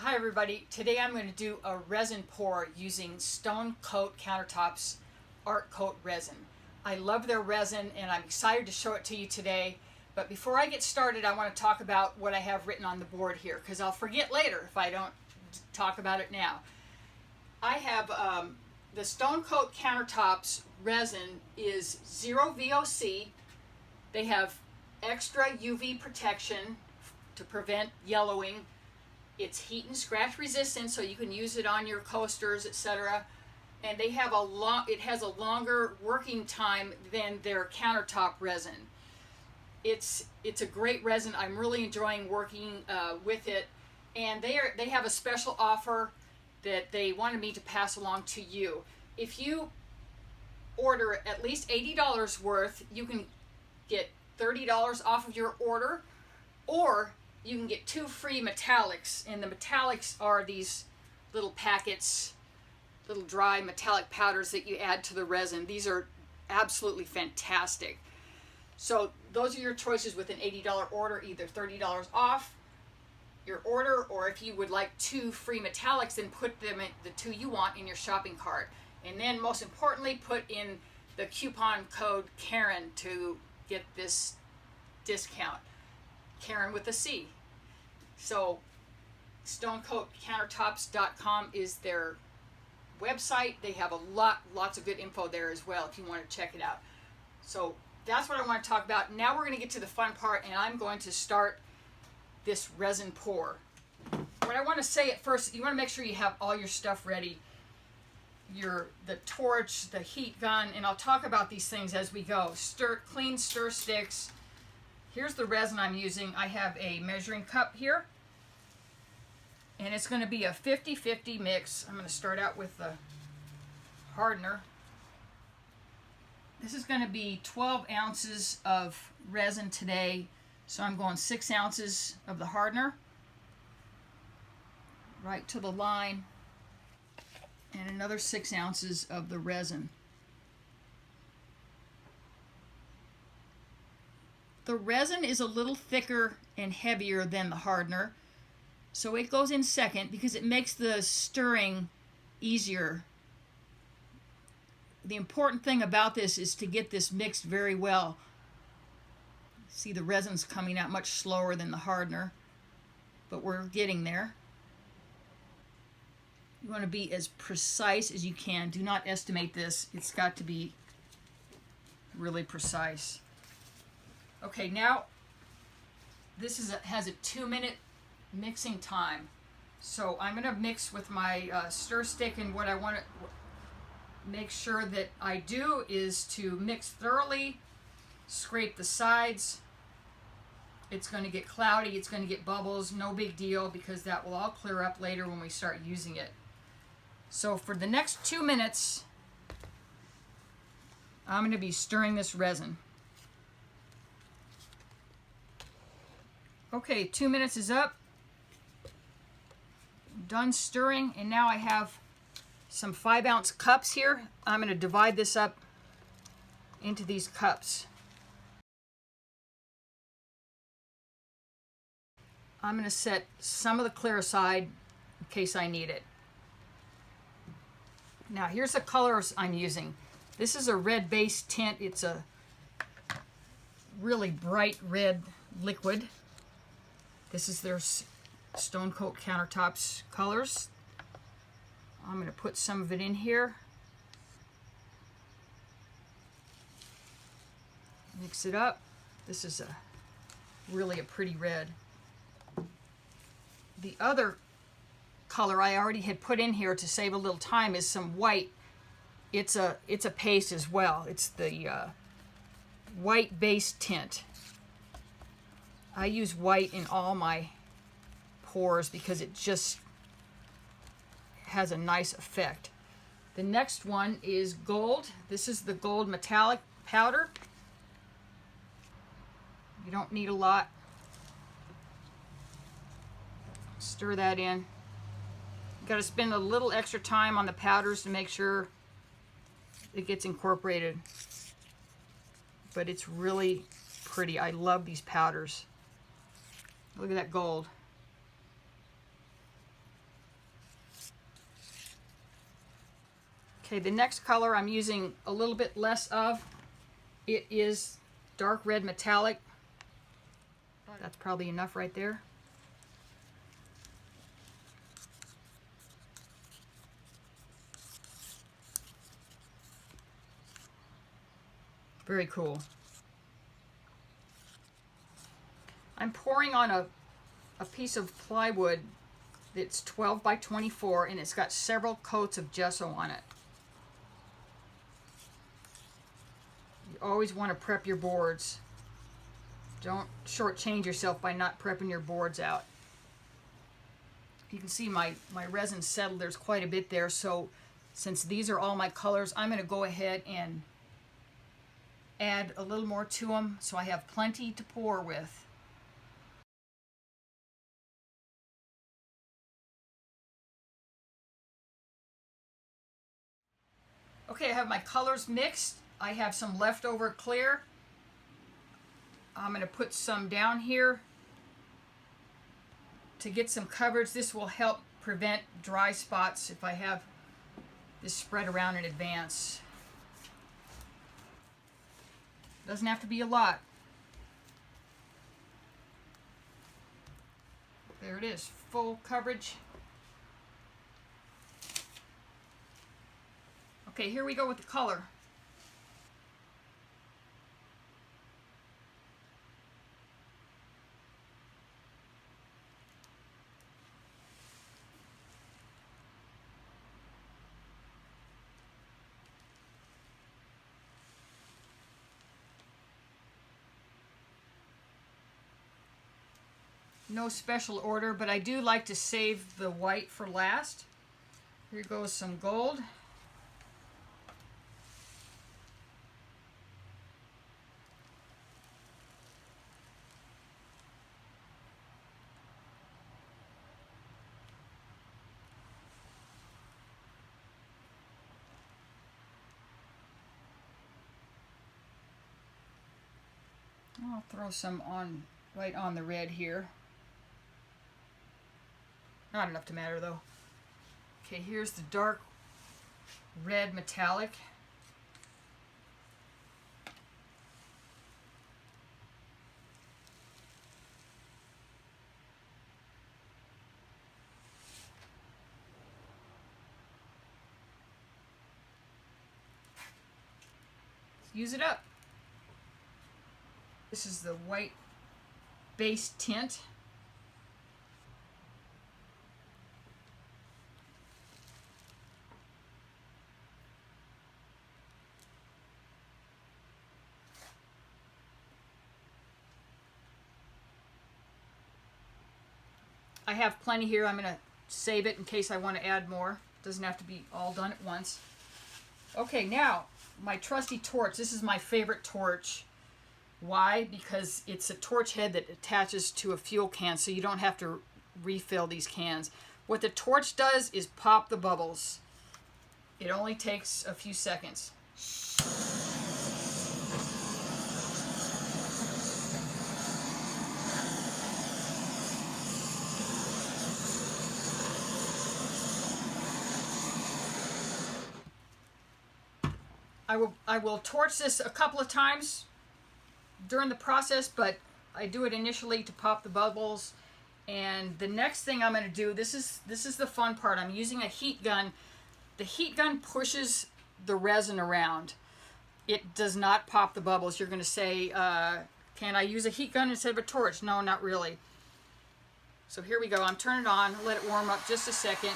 Hi everybody, today I'm going to do a resin pour using Stone Coat Countertops Art Coat Resin. I love their resin and I'm excited to show it to you today. But before I get started, I want to talk about what I have written on the board here, because I'll forget later if I don't talk about it now. I have the Stone Coat Countertops resin is 0 VOC. They have extra UV protection to prevent yellowing. It's heat and scratch resistant, so you can use it on your coasters, etc. And they have it has a longer working time than their countertop resin. It's a great resin. I'm really enjoying working with it. And they have a special offer that they wanted me to pass along to you. If you order at least $80 worth, you can get $30 off of your order, or you can get 2 free metallics, and the metallics are these little packets, little dry metallic powders that you add to the resin. These are absolutely fantastic. So those are your choices with an $80 order, either $30 off your order, or if you would like 2 free metallics, then put them in, the 2 you want, in your shopping cart. And then most importantly, put in the coupon code Caren to get this discount. Caren with a C. So stonecoatcountertops.com is their website. They have lots of good info there as well if you want to check it out. So that's what I want to talk about. Now we're going to get to the fun part, and I'm going to start this resin pour. What I want to say at first, you want to make sure you have all your stuff ready. The torch, the heat gun, and I'll talk about these things as we go. Clean stir sticks. Here's the resin I'm using. I have a measuring cup here, and it's going to be a 50-50 mix. I'm going to start out with the hardener. This is going to be 12 ounces of resin today, so I'm going 6 ounces of the hardener right to the line, and another 6 ounces of the resin. The resin is a little thicker and heavier than the hardener, so it goes in second because it makes the stirring easier. The important thing about this is to get this mixed very well. See, the resin's coming out much slower than the hardener, but we're getting there. You want to be as precise as you can. Do not estimate this. It's got to be really precise. Okay, now this has a 2-minute mixing time. So I'm going to mix with my stir stick, and what I want to make sure that I do is to mix thoroughly, scrape the sides. It's going to get cloudy, it's going to get bubbles, no big deal, because that will all clear up later when we start using it. So for the next 2 minutes, I'm going to be stirring this resin. Okay, 2 minutes is up. Done stirring, and now I have some 5-ounce cups here. I'm going to divide this up into these cups. I'm going to set some of the clear aside in case I need it. Now here's the colors I'm using. This is a red base tint. It's a really bright red liquid. This is their Stone Coat Countertops colors. I'm going to put some of it in here. Mix it up. This is really a pretty red. The other color I already had put in here to save a little time is some white. It's a paste as well. It's the white base tint. I use white in all my pours because it just has a nice effect. The next one is gold. This is the gold metallic powder. You don't need a lot. Stir that in. Got to spend a little extra time on the powders to make sure it gets incorporated. But it's really pretty. I love these powders. Look at that gold. Okay, the next color I'm using a little bit less of. It is dark red metallic. That's probably enough right there. Very cool. I'm pouring on a piece of plywood that's 12 by 24 and it's got several coats of gesso on it. You always want to prep your boards. Don't shortchange yourself by not prepping your boards out. You can see my resin settled. There's quite a bit there. So since these are all my colors, I'm going to go ahead and add a little more to them so I have plenty to pour with. Okay, I have my colors mixed. I have some leftover clear. I'm going to put some down here to get some coverage. This will help prevent dry spots if I have this spread around in advance. Doesn't have to be a lot. There it is, full coverage. Okay, here we go with the color. No special order, but I do like to save the white for last. Here goes some gold. I'll throw some on right on the red here. Not enough to matter though. Okay, here's the dark red metallic. Use it up. This is the white base tint. I have plenty here. I'm going to save it in case I want to add more. Doesn't have to be all done at once. Okay, now my trusty torch. This is my favorite torch. Why? Because it's a torch head that attaches to a fuel can, so you don't have to refill these cans. What the torch does is pop the bubbles. It only takes a few seconds. I will torch this a couple of times during the process, but I do it initially to pop the bubbles. And the next thing I'm going to do, this is the fun part. I'm using a heat gun. The heat gun pushes the resin around. It does not pop the bubbles. You're going to say, can I use a heat gun instead of a torch? No, not really. So here we go. I'm turning it on. Let it warm up just a second.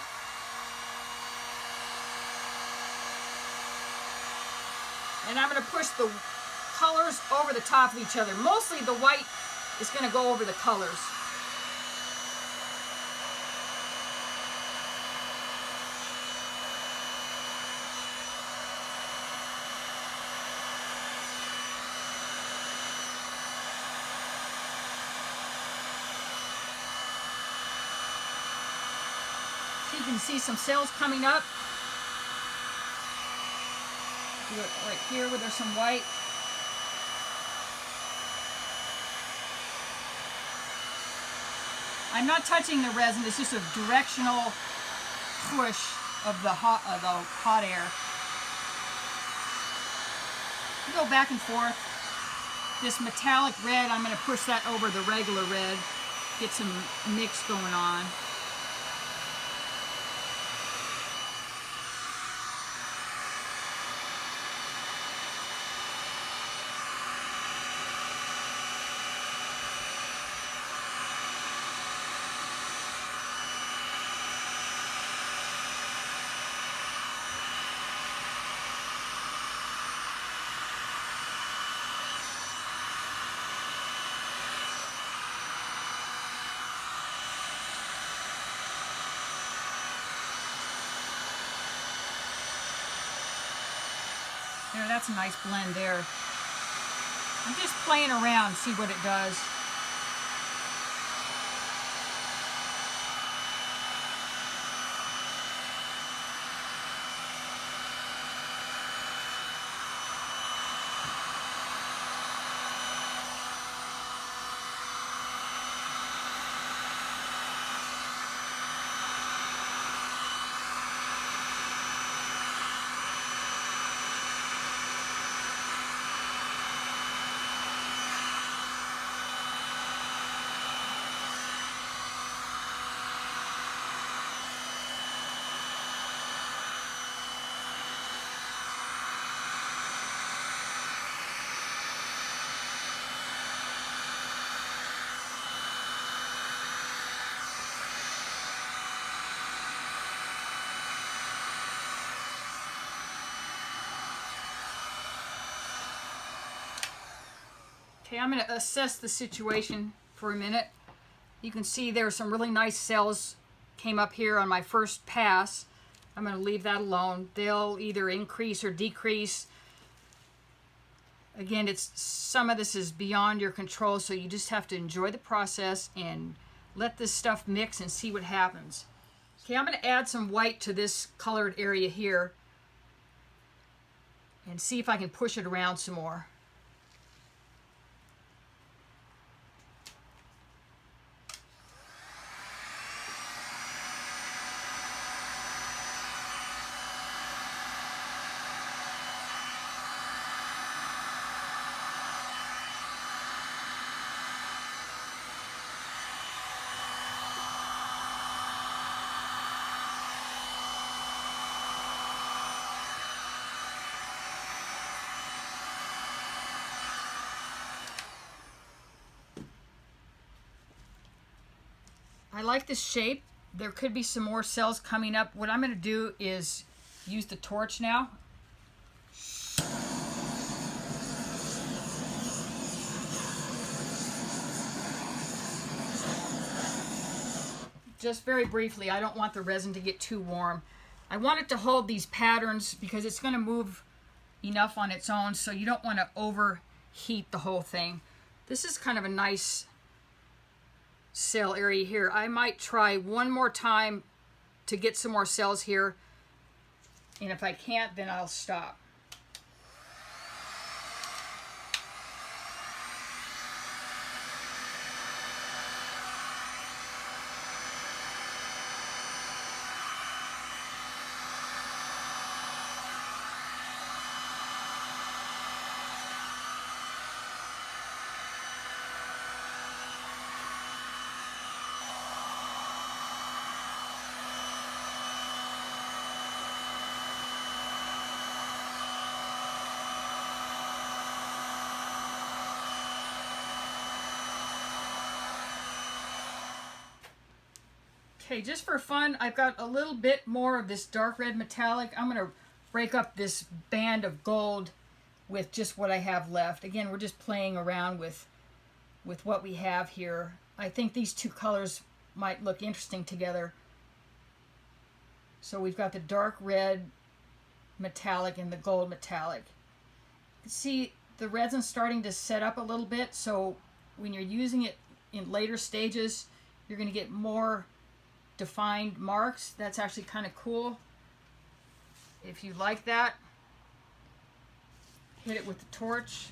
And I'm going to push the colors over the top of each other. Mostly the white is going to go over the colors. So you can see some cells coming up. Do it right here where there's some white. I'm not touching the resin, it's just a directional push of the hot air. go back and forth. This metallic red, I'm going to push that over the regular red, get some mix going on. There, that's a nice blend there. I'm just playing around, see what it does. Okay, I'm going to assess the situation for a minute. You can see there's some really nice cells came up here on my first pass. I'm going to leave that alone. They'll either increase or decrease. Again, some of this is beyond your control, so you just have to enjoy the process and let this stuff mix and see what happens. Okay, I'm going to add some white to this colored area here and see if I can push it around some more. I like this shape. There could be some more cells coming up. What I'm going to do is use the torch now. Just very briefly, I don't want the resin to get too warm. I want it to hold these patterns because it's going to move enough on its own, so you don't want to overheat the whole thing. This is kind of a nice cell area here. I might try one more time to get some more cells here, and if I can't, then I'll stop. Okay, just for fun, I've got a little bit more of this dark red metallic. I'm going to break up this band of gold with just what I have left. Again, we're just playing around with what we have here. I think these two colors might look interesting together. So we've got the dark red metallic and the gold metallic. You can see the resin's starting to set up a little bit, so when you're using it in later stages, you're going to get more defined marks. That's actually kind of cool. If you like that, hit it with the torch.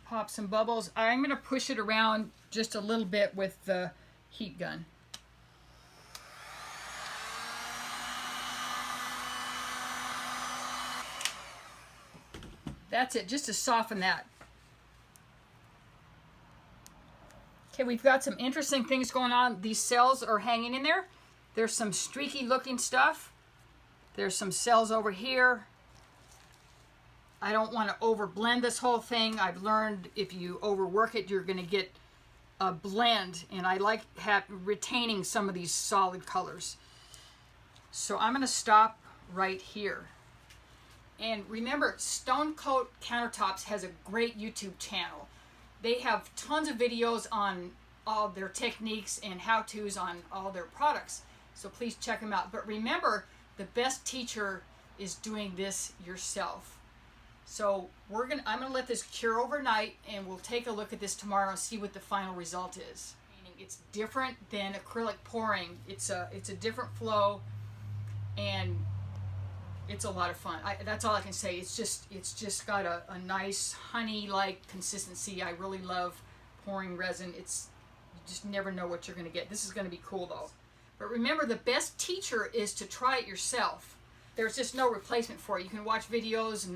Pop some bubbles. I'm going to push it around just a little bit with the heat gun. That's it, just to soften that. Okay, we've got some interesting things going on. These cells are hanging in there. There's some streaky looking stuff. There's some cells over here. I don't want to over blend this whole thing. I've learned if you overwork it, you're going to get a blend, and I like retaining some of these solid colors. So I'm going to stop right here. And remember, Stone Coat Countertops has a great YouTube channel. They have tons of videos on all their techniques and how-tos on all their products. So please check them out. But remember, the best teacher is doing this yourself. So I'm gonna let this cure overnight, and we'll take a look at this tomorrow and see what the final result is. It's different than acrylic pouring. It's a different flow, and it's a lot of fun. That's all I can say. It's just got a nice honey-like consistency. I really love pouring resin. You just never know what you're gonna get. This is gonna be cool though. But remember, the best teacher is to try it yourself. There's just no replacement for it. You can watch videos,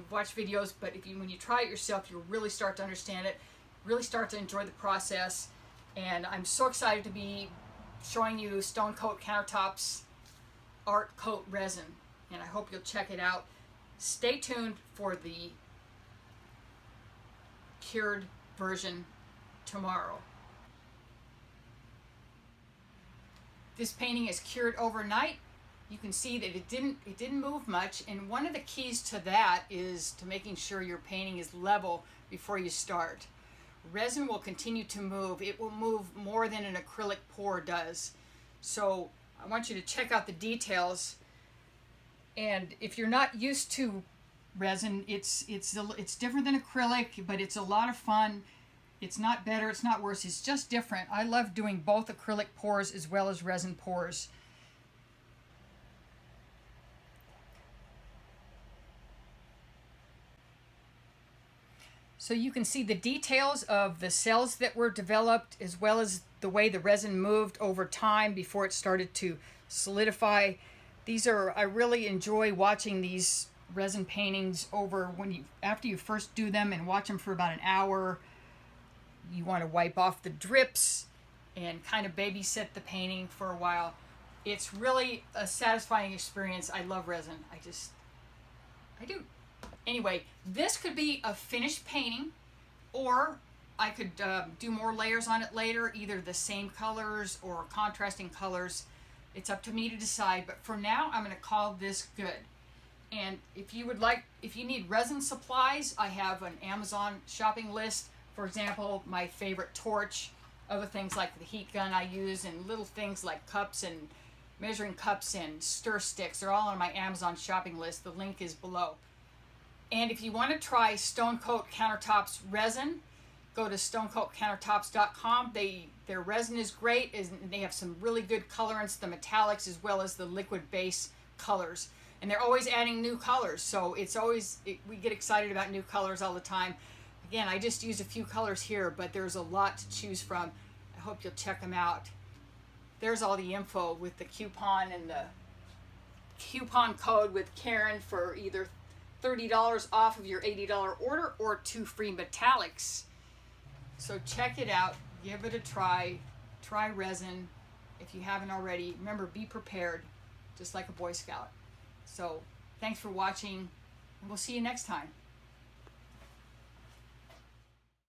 but when you try it yourself, you'll really start to understand it, really start to enjoy the process. And I'm so excited to be showing you Stone Coat Countertops Art Coat Resin, and I hope you'll check it out. Stay tuned for the cured version tomorrow. This painting is cured overnight. You can see that it didn't move much, and one of the keys to that is to making sure your painting is level before you start. Resin will continue to move. It will move more than an acrylic pour does. So I want you to check out the details. And if you're not used to resin, it's different than acrylic, but it's a lot of fun. It's not better, it's not worse, it's just different. I love doing both acrylic pours as well as resin pours. So you can see the details of the cells that were developed, as well as the way the resin moved over time before it started to solidify. I really enjoy watching these resin paintings after you first do them, and watch them for about an hour. You want to wipe off the drips and kind of babysit the painting for a while. It's really a satisfying experience. I love resin. I do. Anyway, this could be a finished painting, or I could do more layers on it later, either the same colors or contrasting colors. It's up to me to decide, but for now, I'm going to call this good. And if you need resin supplies, I have an Amazon shopping list. For example, my favorite torch, other things like the heat gun I use, and little things like cups and measuring cups and stir sticks. They're all on my Amazon shopping list. The link is below. And if you want to try Stone Coat Countertops resin, go to stonecoatcountertops.com. Their resin is great, and they have some really good colorants, the metallics as well as the liquid base colors. And they're always adding new colors, so we get excited about new colors all the time. Again, I just used a few colors here, but there's a lot to choose from. I hope you'll check them out. There's all the info with the coupon and the coupon code with Caren for either $30 off of your $80 order or 2 free metallics. So check it out. Give it a try. Try resin if you haven't already. Remember, be prepared, just like a Boy Scout. So thanks for watching, and we'll see you next time.